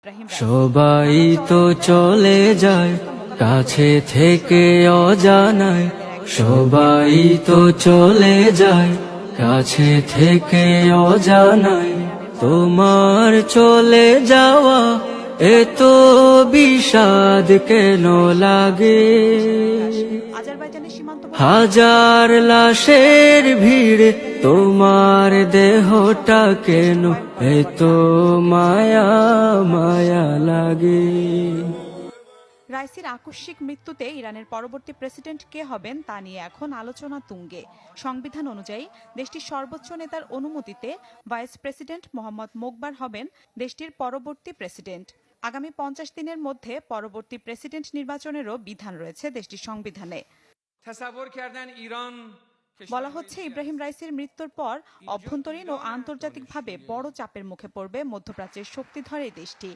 Ebrahim Raisi. সবাই তো চলে যায় কাছে থেকে অজানায়, সবাই তো চলে যায় কাছে থেকে অজানায়। তোমার চলে যাওয়া এত বিষাদ কেন লাগে? আজারবাইজানের সীমান্তবর্তী হাজার লাশের ভিড়, তোমার দেহটা কেন এত মায়া মায়া লাগে? রাইসির আকস্মিক মৃত্যুতে ইরানের পরবর্তী প্রেসিডেন্ট কে হবেন তা নিয়ে এখন আলোচনা তুঙ্গে। সংবিধান অনুযায়ী দেশটির সর্বোচ্চ নেতার অনুমতিতে ভাইস প্রেসিডেন্ট মোহাম্মদ মোকবার হবেন দেশটির পরবর্তী প্রেসিডেন্ট। আগামী 50 দিনের মধ্যে পরবর্তী প্রেসিডেন্ট নির্বাচনেরও বিধান রয়েছে দেশটির সংবিধানে। বলা হচ্ছে ইব্রাহিম রাইসির মৃত্যুর পর অভ্যন্তরীণ ও আন্তর্জাতিকভাবে বড় চাপের মুখে পড়বে মধ্যপ্রাচ্যের শক্তিধর এই দেশটি।